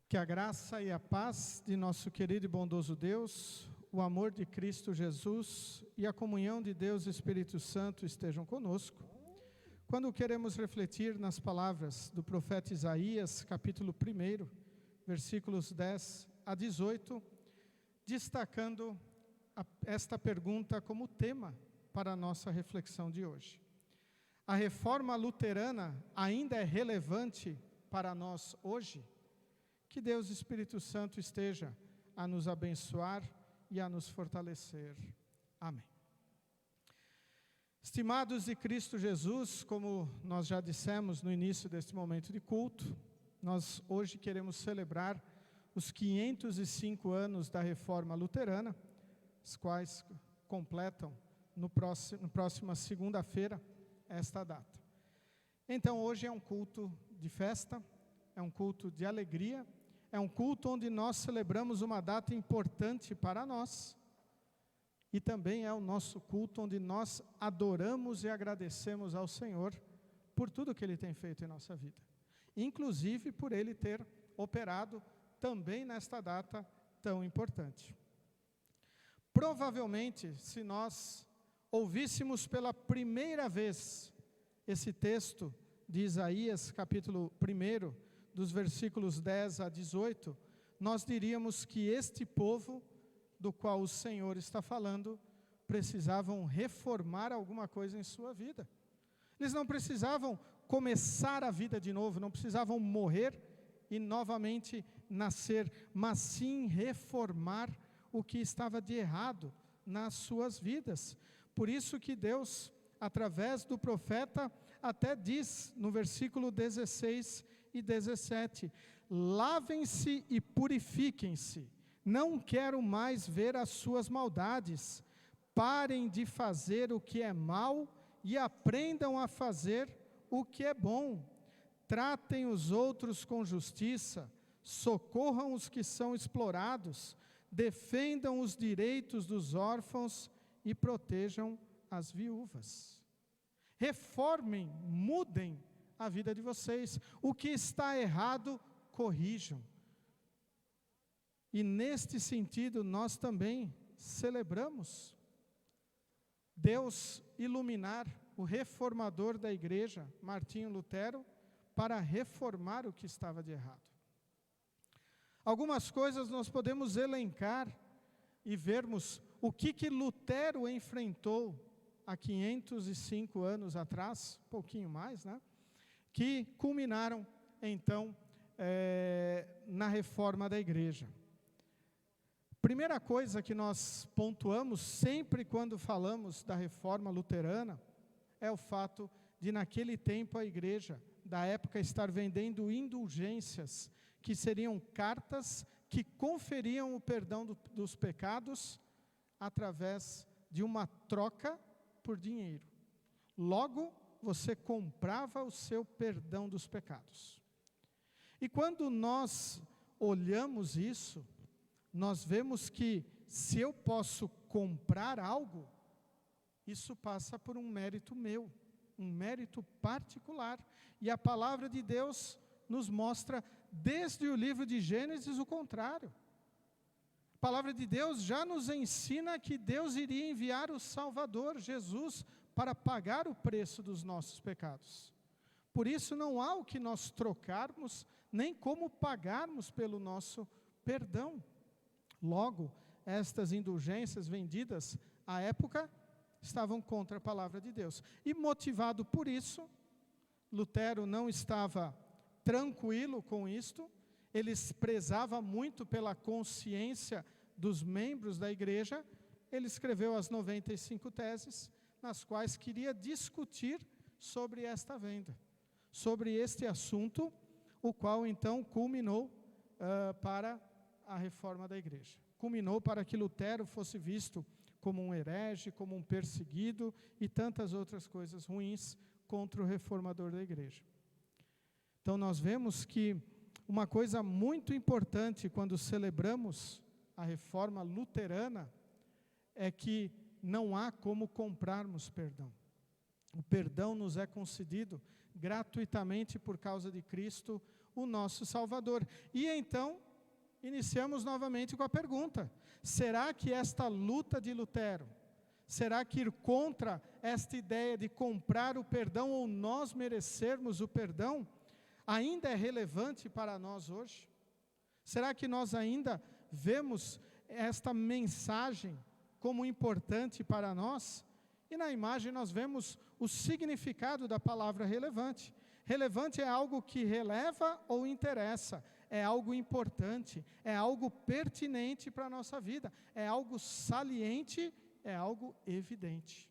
Que a graça e a paz de nosso querido e bondoso Deus, o amor de Cristo Jesus e a comunhão de Deus e Espírito Santo estejam conosco. Quando queremos refletir nas palavras do profeta Isaías, capítulo 1, versículos 10 a 18, destacando esta pergunta como tema para a nossa reflexão de hoje. A reforma luterana ainda é relevante para nós hoje? Que Deus Espírito Santo esteja a nos abençoar e a nos fortalecer. Amém. Estimados de Cristo Jesus, como nós já dissemos no início deste momento de culto, nós hoje queremos celebrar os 505 anos da Reforma Luterana, os quais completam no próxima segunda-feira esta data. Então hoje é um culto de festa, é um culto de alegria, é um culto onde nós celebramos uma data importante para nós e também é o nosso culto onde nós adoramos e agradecemos ao Senhor por tudo que Ele tem feito em nossa vida, inclusive por Ele ter operado também nesta data tão importante. Provavelmente, se nós ouvíssemos pela primeira vez esse texto de Isaías, capítulo 1, dos versículos 10 a 18, nós diríamos que este povo, do qual o Senhor está falando, precisavam reformar alguma coisa em sua vida. Eles não precisavam começar a vida de novo, não precisavam morrer e novamente nascer, mas sim reformar o que estava de errado nas suas vidas. Por isso que Deus, através do profeta, até diz no versículo 16 e 17, lavem-se e purifiquem-se, não quero mais ver as suas maldades, parem de fazer o que é mal e aprendam a fazer o que é bom, tratem os outros com justiça, socorram os que são explorados, defendam os direitos dos órfãos e protejam as viúvas. Reformem, mudem a vida de vocês. O que está errado, corrijam. E neste sentido, nós também celebramos Deus iluminar o reformador da igreja, Martinho Lutero, para reformar o que estava de errado. Algumas coisas nós podemos elencar e vermos o que Lutero enfrentou há 505 anos atrás, um pouquinho mais, né? Que culminaram, então, na reforma da igreja. Primeira coisa que nós pontuamos sempre quando falamos da reforma luterana é o fato de, naquele tempo, a igreja da época estar vendendo indulgências, que seriam cartas que conferiam o perdão dos pecados através de uma troca por dinheiro. Logo, você comprava o seu perdão dos pecados. E quando nós olhamos isso, nós vemos que se eu posso comprar algo, isso passa por um mérito meu, um mérito particular. E a palavra de Deus nos mostra, desde o livro de Gênesis, o contrário. A palavra de Deus já nos ensina que Deus iria enviar o Salvador, Jesus, para pagar o preço dos nossos pecados. Por isso não há o que nós trocarmos, nem como pagarmos pelo nosso perdão. Logo, estas indulgências vendidas à época estavam contra a palavra de Deus. E motivado por isso, Lutero não estava tranquilo com isto, ele prezava muito pela consciência dos membros da igreja, ele escreveu as 95 teses, nas quais queria discutir sobre esta venda, sobre este assunto, o qual então culminou para a reforma da igreja. Culminou para que Lutero fosse visto como um herege, como um perseguido e tantas outras coisas ruins contra o reformador da igreja. Então nós vemos que uma coisa muito importante quando celebramos a reforma luterana é que não há como comprarmos perdão. O perdão nos é concedido gratuitamente por causa de Cristo, o nosso Salvador. E então, iniciamos novamente com a pergunta: será que esta luta de Lutero, será que ir contra esta ideia de comprar o perdão ou nós merecermos o perdão, ainda é relevante para nós hoje? Será que nós ainda vemos esta mensagem como importante para nós? E na imagem nós vemos o significado da palavra relevante. Relevante é algo que releva ou interessa, é algo importante, é algo pertinente para a nossa vida, é algo saliente, é algo evidente.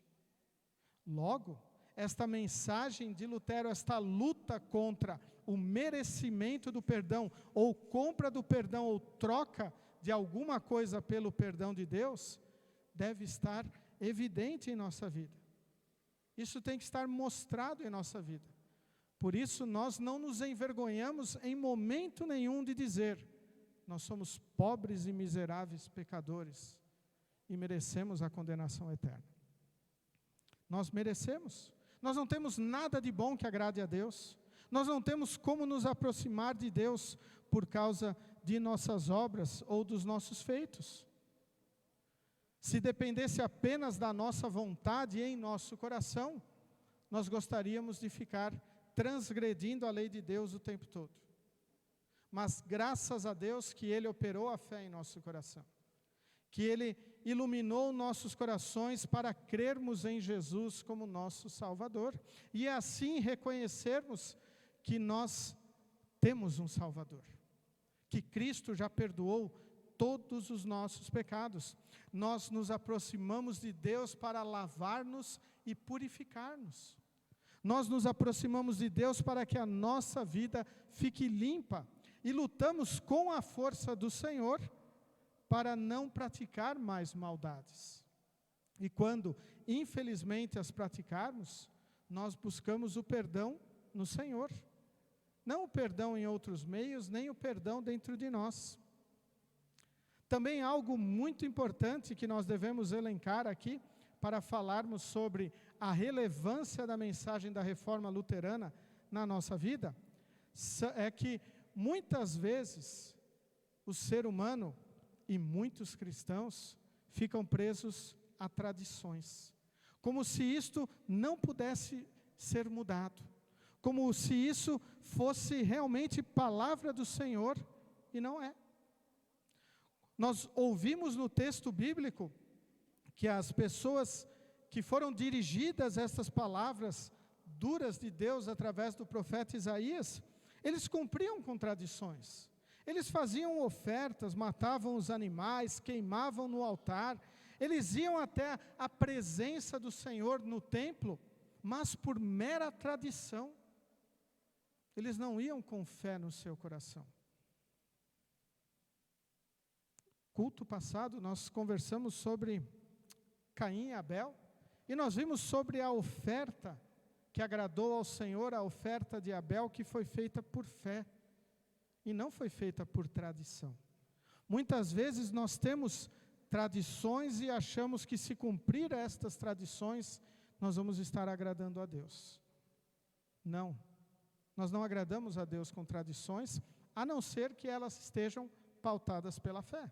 Logo, esta mensagem de Lutero, esta luta contra o merecimento do perdão, ou compra do perdão, ou troca de alguma coisa pelo perdão de Deus, deve estar evidente em nossa vida. Isso tem que estar mostrado em nossa vida. Por isso, nós não nos envergonhamos em momento nenhum de dizer: nós somos pobres e miseráveis pecadores e merecemos a condenação eterna. Nós merecemos. Nós não temos nada de bom que agrade a Deus. Nós não temos como nos aproximar de Deus por causa de nossas obras ou dos nossos feitos. Se dependesse apenas da nossa vontade em nosso coração, nós gostaríamos de ficar transgredindo a lei de Deus o tempo todo. Mas graças a Deus que Ele operou a fé em nosso coração, que Ele iluminou nossos corações para crermos em Jesus como nosso Salvador, e assim reconhecermos que nós temos um Salvador, que Cristo já perdoou todos os nossos pecados. Nós nos aproximamos de Deus para lavar-nos e purificar-nos. Nós nos aproximamos de Deus para que a nossa vida fique limpa, e lutamos com a força do Senhor para não praticar mais maldades. E quando, infelizmente, as praticarmos, nós buscamos o perdão no Senhor. Não o perdão em outros meios, nem o perdão dentro de nós. Também algo muito importante que nós devemos elencar aqui, para falarmos sobre a relevância da mensagem da reforma luterana na nossa vida, é que muitas vezes o ser humano e muitos cristãos ficam presos a tradições, como se isto não pudesse ser mudado, como se isso fosse realmente palavra do Senhor, e não é. Nós ouvimos no texto bíblico que as pessoas que foram dirigidas a estas palavras duras de Deus através do profeta Isaías, eles cumpriam com tradições. Eles faziam ofertas, matavam os animais, queimavam no altar, eles iam até a presença do Senhor no templo, mas por mera tradição. Eles não iam com fé no seu coração. Culto passado, nós conversamos sobre Caim e Abel, e nós vimos sobre a oferta que agradou ao Senhor, a oferta de Abel, que foi feita por fé, e não foi feita por tradição. Muitas vezes nós temos tradições e achamos que se cumprir estas tradições, nós vamos estar agradando a Deus. Não, nós não agradamos a Deus com tradições, a não ser que elas estejam pautadas pela fé.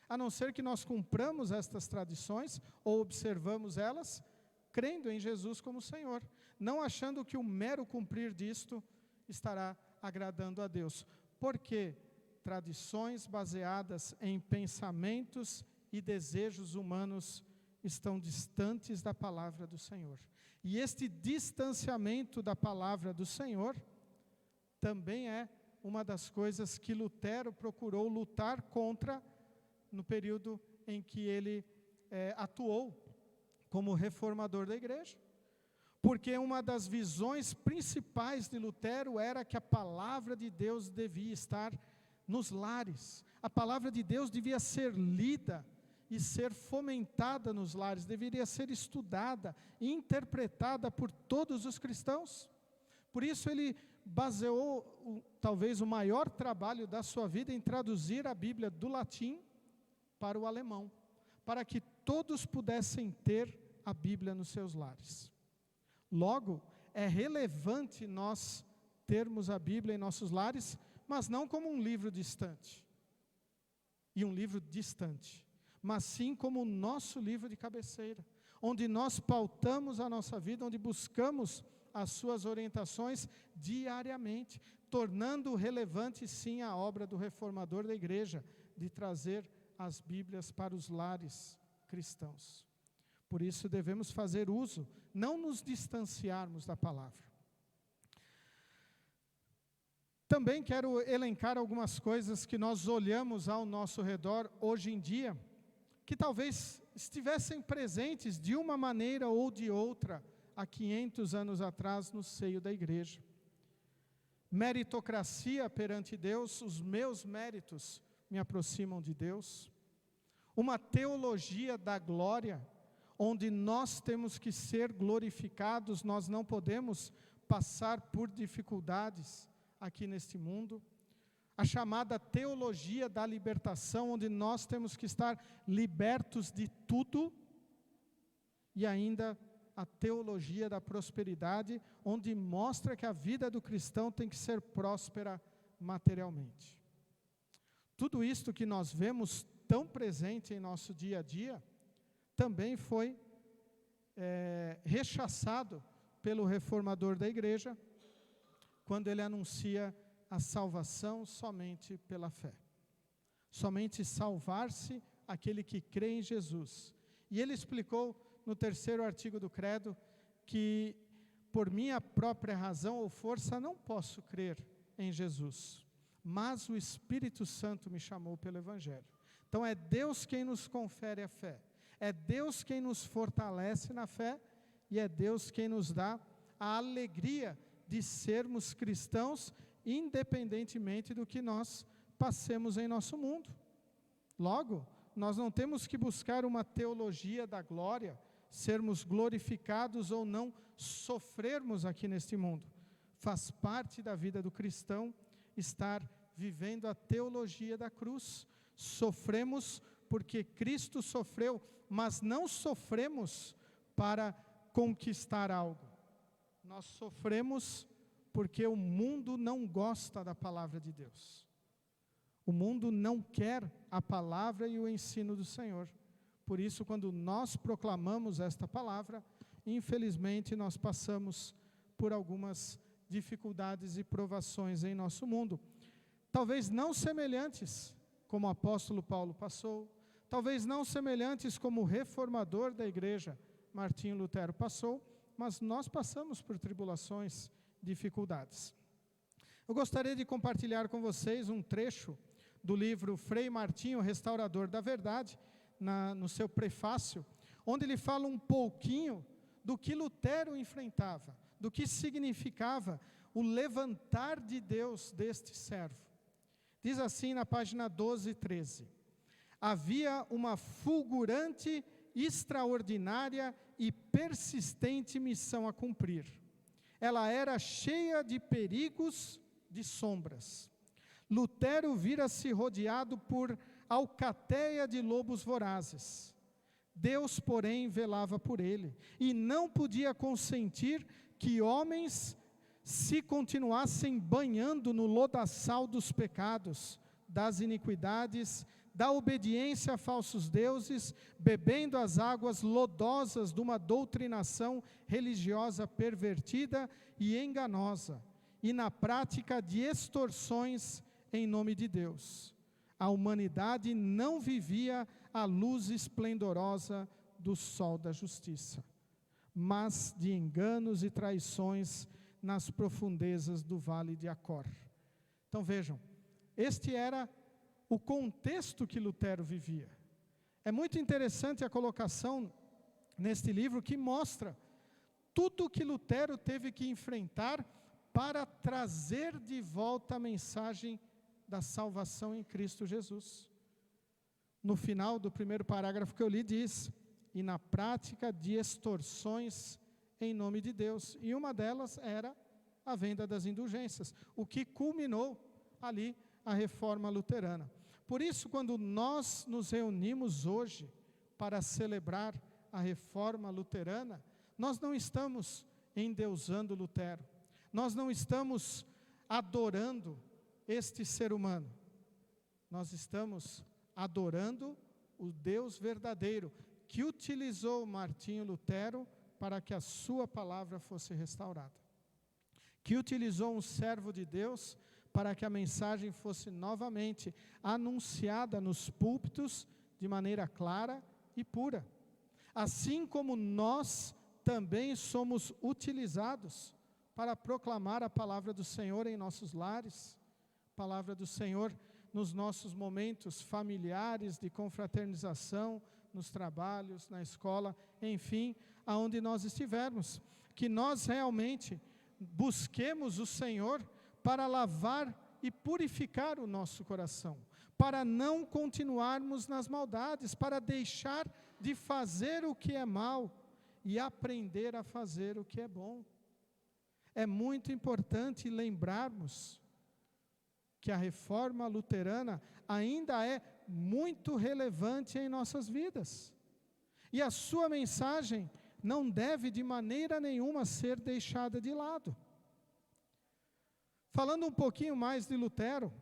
A não ser que nós cumpramos estas tradições, ou observamos elas, crendo em Jesus como Senhor, não achando que o mero cumprir disto estará agradando a Deus. Porque tradições baseadas em pensamentos e desejos humanos estão distantes da palavra do Senhor. E este distanciamento da palavra do Senhor também é uma das coisas que Lutero procurou lutar contra no período em que ele atuou como reformador da igreja. Porque uma das visões principais de Lutero era que a palavra de Deus devia estar nos lares. A palavra de Deus devia ser lida e ser fomentada nos lares, deveria ser estudada e interpretada por todos os cristãos. Por isso ele baseou talvez o maior trabalho da sua vida em traduzir a Bíblia do latim para o alemão, para que todos pudessem ter a Bíblia nos seus lares. Logo, é relevante nós termos a Bíblia em nossos lares, mas não como um livro distante, e um livro distante, mas sim como o nosso livro de cabeceira, onde nós pautamos a nossa vida, onde buscamos as suas orientações diariamente, tornando relevante sim a obra do reformador da igreja, de trazer as Bíblias para os lares cristãos. Por isso devemos fazer uso, não nos distanciarmos da palavra. Também quero elencar algumas coisas que nós olhamos ao nosso redor hoje em dia, que talvez estivessem presentes de uma maneira ou de outra há 500 anos atrás no seio da igreja. Meritocracia perante Deus, os meus méritos me aproximam de Deus. Uma teologia da glória, onde nós temos que ser glorificados, nós não podemos passar por dificuldades aqui neste mundo. A chamada teologia da libertação, onde nós temos que estar libertos de tudo. E ainda a teologia da prosperidade, onde mostra que a vida do cristão tem que ser próspera materialmente. Tudo isto que nós vemos tão presente em nosso dia a dia, também foi rechaçado pelo reformador da igreja, quando ele anuncia a salvação somente pela fé. Somente salvar-se aquele que crê em Jesus. E ele explicou no 3º artigo do credo que por minha própria razão ou força não posso crer em Jesus, mas o Espírito Santo me chamou pelo Evangelho. Então é Deus quem nos confere a fé, é Deus quem nos fortalece na fé e é Deus quem nos dá a alegria de sermos cristãos, independentemente do que nós passemos em nosso mundo. Logo, nós não temos que buscar uma teologia da glória, sermos glorificados ou não sofrermos aqui neste mundo. Faz parte da vida do cristão estar vivendo a teologia da cruz. Sofremos porque Cristo sofreu, mas não sofremos para conquistar algo. Nós sofremos porque o mundo não gosta da palavra de Deus. O mundo não quer a palavra e o ensino do Senhor. Por isso, quando nós proclamamos esta palavra, infelizmente nós passamos por algumas dificuldades e provações em nosso mundo. Talvez não semelhantes como o apóstolo Paulo passou, talvez não semelhantes como o reformador da igreja, Martinho Lutero, passou, mas nós passamos por tribulações, dificuldades. Eu gostaria de compartilhar com vocês um trecho do livro Frei Martinho, Restaurador da Verdade, no seu prefácio, onde ele fala um pouquinho do que Lutero enfrentava, do que significava o levantar de Deus deste servo. Diz assim na página 12 e 13: havia uma fulgurante, extraordinária e persistente missão a cumprir. Ela era cheia de perigos, de sombras. Lutero vira-se rodeado por alcateia de lobos vorazes. Deus, porém, velava por ele, e não podia consentir que homens se continuassem banhando no lodaçal dos pecados, das iniquidades, da obediência a falsos deuses, bebendo as águas lodosas de uma doutrinação religiosa pervertida e enganosa, e na prática de extorsões em nome de Deus. A humanidade não vivia à luz esplendorosa do sol da justiça, mas de enganos e traições nas profundezas do vale de Acor. Então vejam, este era o contexto que Lutero vivia. É muito interessante a colocação neste livro que mostra tudo que Lutero teve que enfrentar para trazer de volta a mensagem da salvação em Cristo Jesus. No final do primeiro parágrafo que eu li diz: e na prática de extorsões em nome de Deus. E uma delas era a venda das indulgências, o que culminou ali a reforma luterana. Por isso, quando nós nos reunimos hoje para celebrar a reforma luterana, nós não estamos endeusando Lutero, nós não estamos adorando este ser humano, nós estamos adorando o Deus verdadeiro, que utilizou Martinho Lutero para que a sua palavra fosse restaurada, que utilizou um servo de Deus para que a mensagem fosse novamente anunciada nos púlpitos de maneira clara e pura. Assim como nós também somos utilizados para proclamar a palavra do Senhor em nossos lares, palavra do Senhor nos nossos momentos familiares de confraternização, nos trabalhos, na escola, enfim, aonde nós estivermos. Que nós realmente busquemos o Senhor para lavar e purificar o nosso coração, para não continuarmos nas maldades, para deixar de fazer o que é mal e aprender a fazer o que é bom. É muito importante lembrarmos que a reforma luterana ainda é muito relevante em nossas vidas. E a sua mensagem não deve de maneira nenhuma ser deixada de lado. Falando um pouquinho mais de Lutero,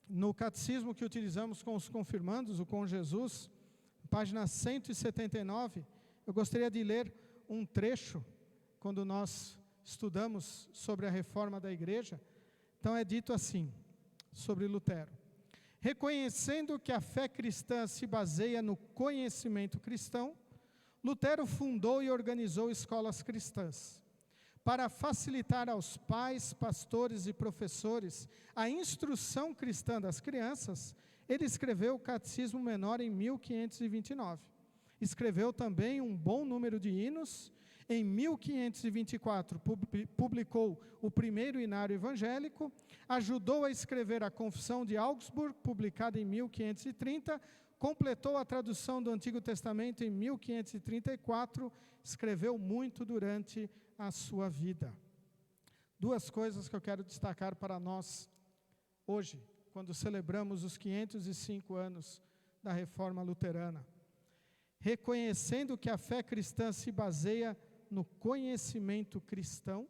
no catecismo que utilizamos com os confirmandos, o Com Jesus, página 179, eu gostaria de ler um trecho, quando nós estudamos sobre a reforma da igreja. Então é dito assim, sobre Lutero: reconhecendo que a fé cristã se baseia no conhecimento cristão, Lutero fundou e organizou escolas cristãs. Para facilitar aos pais, pastores e professores a instrução cristã das crianças, ele escreveu o Catecismo Menor em 1529. Escreveu também um bom número de hinos. Em 1524, publicou o primeiro Inário Evangélico, ajudou a escrever a Confissão de Augsburg, publicada em 1530, completou a tradução do Antigo Testamento em 1534, escreveu muito durante a sua vida. Duas coisas que eu quero destacar para nós hoje, quando celebramos os 505 anos da Reforma Luterana. Reconhecendo que a fé cristã se baseia no conhecimento cristão,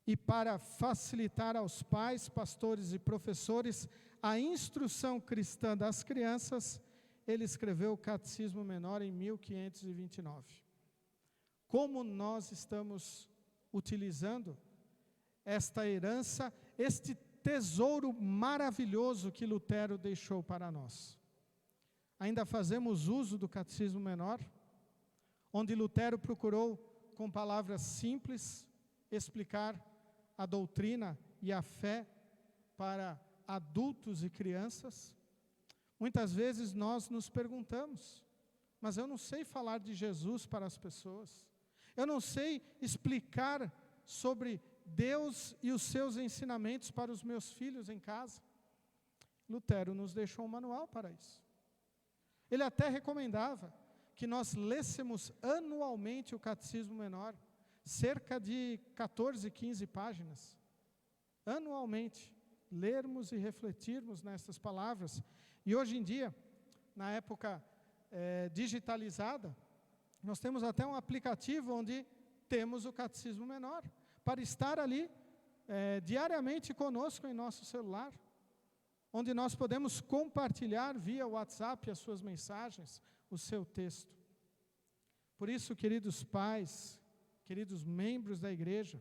e para facilitar aos pais, pastores e professores a instrução cristã das crianças, ele escreveu o Catecismo Menor em 1529. Como nós estamos utilizando esta herança, este tesouro maravilhoso que Lutero deixou para nós? Ainda fazemos uso do Catecismo Menor, onde Lutero procurou, com palavras simples, explicar a doutrina e a fé para adultos e crianças? Muitas vezes nós nos perguntamos, mas eu não sei falar de Jesus para as pessoas, eu não sei explicar sobre Deus e os seus ensinamentos para os meus filhos em casa. Lutero nos deixou um manual para isso. Ele até recomendava que nós lêssemos anualmente o Catecismo Menor, cerca de 14, 15 páginas. Anualmente, lermos e refletirmos nessas palavras. E hoje em dia, na época digitalizada, nós temos até um aplicativo onde temos o Catecismo Menor, para estar ali diariamente conosco em nosso celular, onde nós podemos compartilhar via WhatsApp as suas mensagens, o seu texto. Por isso, queridos pais, queridos membros da igreja,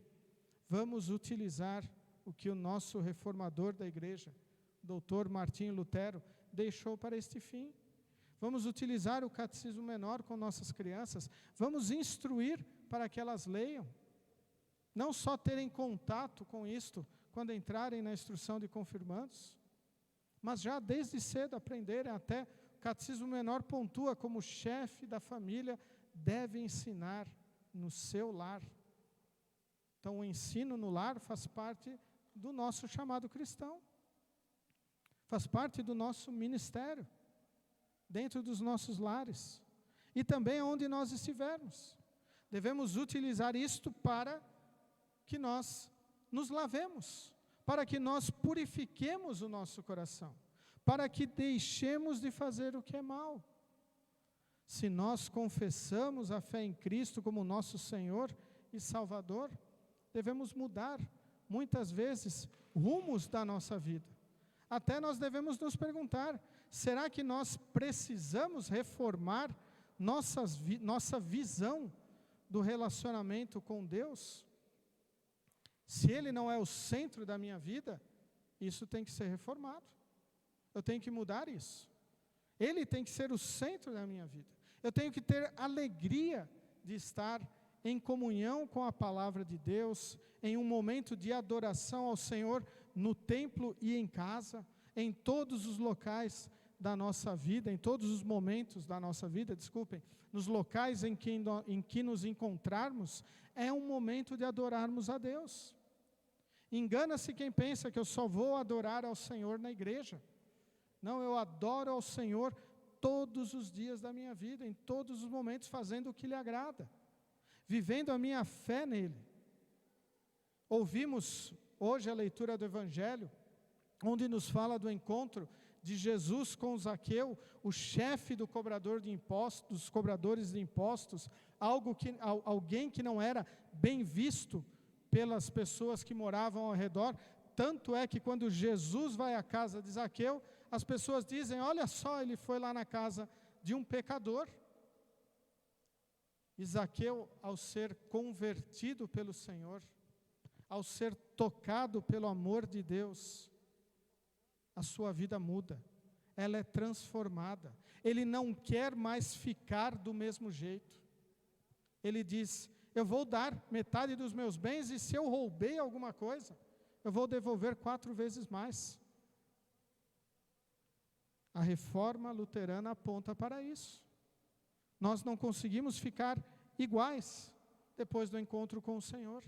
vamos utilizar o que o nosso reformador da igreja, doutor Martinho Lutero, deixou para este fim. Vamos utilizar o Catecismo Menor com nossas crianças, vamos instruir para que elas leiam, não só terem contato com isto quando entrarem na instrução de confirmandos, mas já desde cedo aprenderem. Até o Catecismo Menor pontua como chefe da família deve ensinar no seu lar. Então o ensino no lar faz parte do nosso chamado cristão, faz parte do nosso ministério, dentro dos nossos lares, e também onde nós estivermos. Devemos utilizar isto para que nós nos lavemos, para que nós purifiquemos o nosso coração, para que deixemos de fazer o que é mal. Se nós confessamos a fé em Cristo como nosso Senhor e Salvador, devemos mudar muitas vezes, rumos da nossa vida. Até nós devemos nos perguntar, será que nós precisamos reformar nossa visão do relacionamento com Deus? Se Ele não é o centro da minha vida, isso tem que ser reformado. Eu tenho que mudar isso. Ele tem que ser o centro da minha vida. Eu tenho que ter alegria de estar em comunhão com a palavra de Deus, em um momento de adoração ao Senhor, no templo e em casa, em todos os locais da nossa vida, em todos os momentos da nossa vida, nos locais em que nos encontrarmos, é um momento de adorarmos a Deus. Engana-se quem pensa que eu só vou adorar ao Senhor na igreja. Não, eu adoro ao Senhor todos os dias da minha vida, em todos os momentos, fazendo o que lhe agrada, vivendo a minha fé nele. Ouvimos hoje a leitura do Evangelho, onde nos fala do encontro de Jesus com Zaqueu, o chefe dos cobradores de impostos, alguém que não era bem visto pelas pessoas que moravam ao redor. Tanto é que quando Jesus vai à casa de Zaqueu, as pessoas dizem, olha só, ele foi lá na casa de um pecador. E Zaqueu, ao ser convertido pelo Senhor, ao ser tocado pelo amor de Deus, a sua vida muda, ela é transformada. Ele não quer mais ficar do mesmo jeito. Ele diz, eu vou dar metade dos meus bens e se eu roubei alguma coisa, eu vou devolver 4 vezes mais. A reforma luterana aponta para isso. Nós não conseguimos ficar iguais depois do encontro com o Senhor.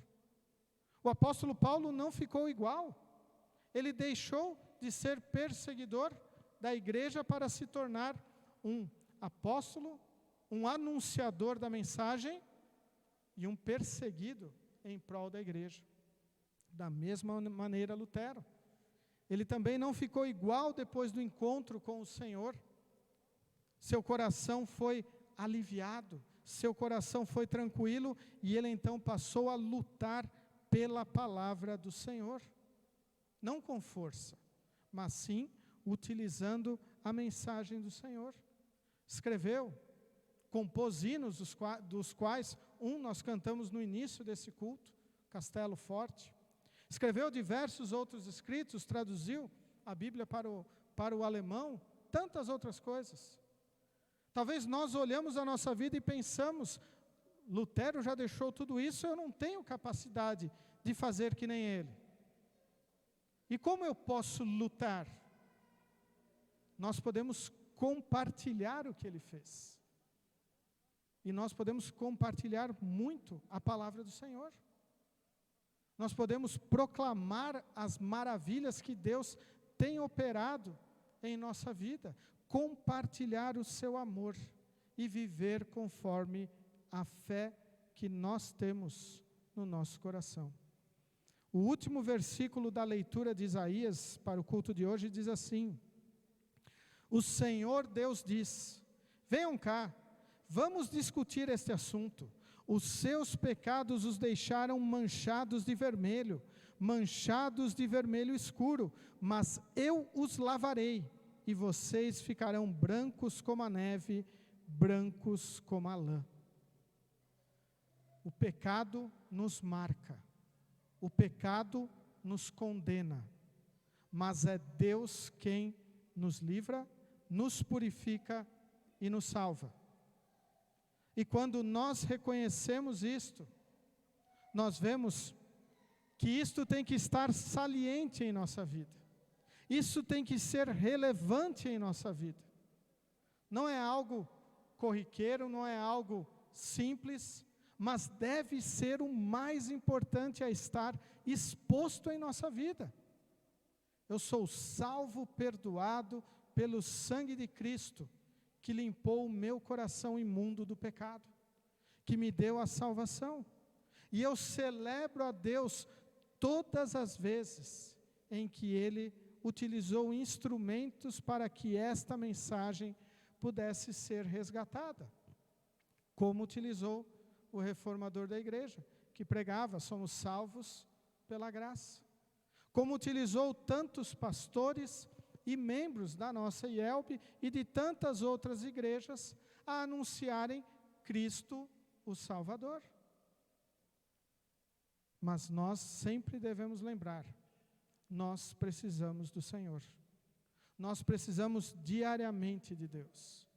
O apóstolo Paulo não ficou igual. Ele deixou de ser perseguidor da igreja para se tornar um apóstolo, um anunciador da mensagem e um perseguido em prol da igreja. Da mesma maneira, Lutero. Ele também não ficou igual depois do encontro com o Senhor. Seu coração foi aliviado, seu coração foi tranquilo e ele então passou a lutar pela palavra do Senhor. Não com força, mas sim utilizando a mensagem do Senhor. Escreveu, compôs hinos, dos quais nós cantamos no início desse culto, Castelo Forte. Escreveu diversos outros escritos, traduziu a Bíblia para o alemão, tantas outras coisas. Talvez nós olhamos a nossa vida e pensamos, Lutero já deixou tudo isso, eu não tenho capacidade de fazer que nem ele. E como eu posso lutar? Nós podemos compartilhar o que ele fez. E nós podemos compartilhar muito a palavra do Senhor. Nós podemos proclamar as maravilhas que Deus tem operado em nossa vida, compartilhar o seu amor e viver conforme a fé que nós temos no nosso coração. O último versículo da leitura de Isaías para o culto de hoje diz assim: o Senhor Deus diz, venham cá, vamos discutir este assunto. Os seus pecados os deixaram manchados de vermelho escuro, mas eu os lavarei, e vocês ficarão brancos como a neve, brancos como a lã. O pecado nos marca, o pecado nos condena, mas é Deus quem nos livra, nos purifica e nos salva. E quando nós reconhecemos isto, nós vemos que isto tem que estar saliente em nossa vida. Isso tem que ser relevante em nossa vida. Não é algo corriqueiro, não é algo simples, mas deve ser o mais importante a estar exposto em nossa vida. Eu sou salvo, perdoado pelo sangue de Cristo, que limpou o meu coração imundo do pecado, que me deu a salvação. E eu celebro a Deus todas as vezes em que Ele utilizou instrumentos para que esta mensagem pudesse ser resgatada, como utilizou o reformador da igreja, que pregava, somos salvos pela graça. Como utilizou tantos pastores e membros da nossa IELB e de tantas outras igrejas a anunciarem Cristo, o Salvador. Mas nós sempre devemos lembrar, nós precisamos do Senhor. Nós precisamos diariamente de Deus,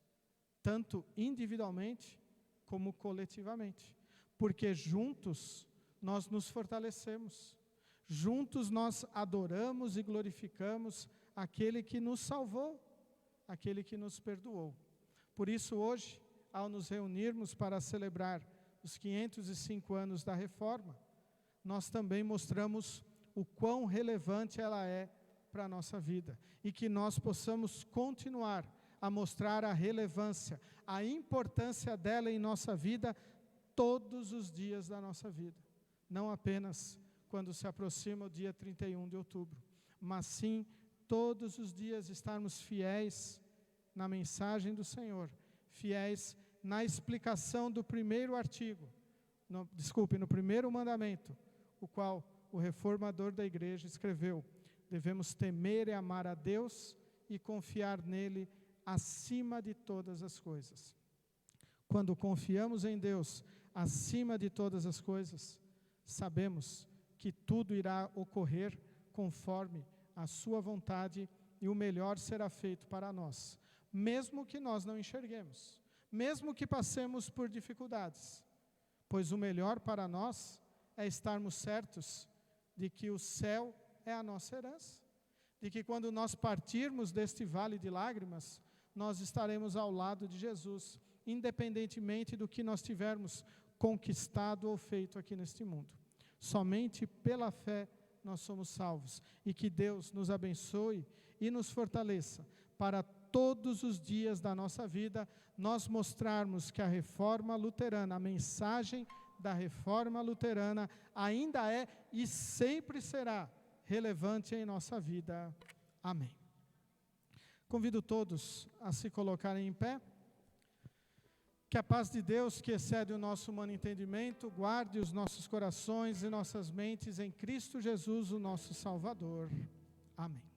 tanto individualmente como coletivamente, porque juntos nós nos fortalecemos, juntos nós adoramos e glorificamos aquele que nos salvou, aquele que nos perdoou. Por isso hoje, ao nos reunirmos para celebrar os 505 anos da Reforma, nós também mostramos o quão relevante ela é para a nossa vida, e que nós possamos continuar a mostrar a relevância, a importância dela em nossa vida, todos os dias da nossa vida, não apenas quando se aproxima o dia 31 de outubro, mas sim todos os dias estarmos fiéis na mensagem do Senhor, fiéis na explicação do primeiro artigo, no primeiro mandamento, o qual o reformador da igreja escreveu: devemos temer e amar a Deus e confiar nele acima de todas as coisas. Quando confiamos em Deus acima de todas as coisas, sabemos que tudo irá ocorrer conforme a sua vontade e o melhor será feito para nós, mesmo que nós não enxerguemos, mesmo que passemos por dificuldades, pois o melhor para nós é estarmos certos de que o céu é a nossa herança, de que quando nós partirmos deste vale de lágrimas, nós estaremos ao lado de Jesus, independentemente do que nós tivermos conquistado ou feito aqui neste mundo. Somente pela fé nós somos salvos, e que Deus nos abençoe e nos fortaleça para todos os dias da nossa vida nós mostrarmos que a Reforma Luterana, a mensagem da Reforma Luterana ainda é e sempre será relevante em nossa vida. Amém. Convido todos a se colocarem em pé. Que a paz de Deus, que excede o nosso humano entendimento, guarde os nossos corações e nossas mentes em Cristo Jesus, o nosso Salvador. Amém.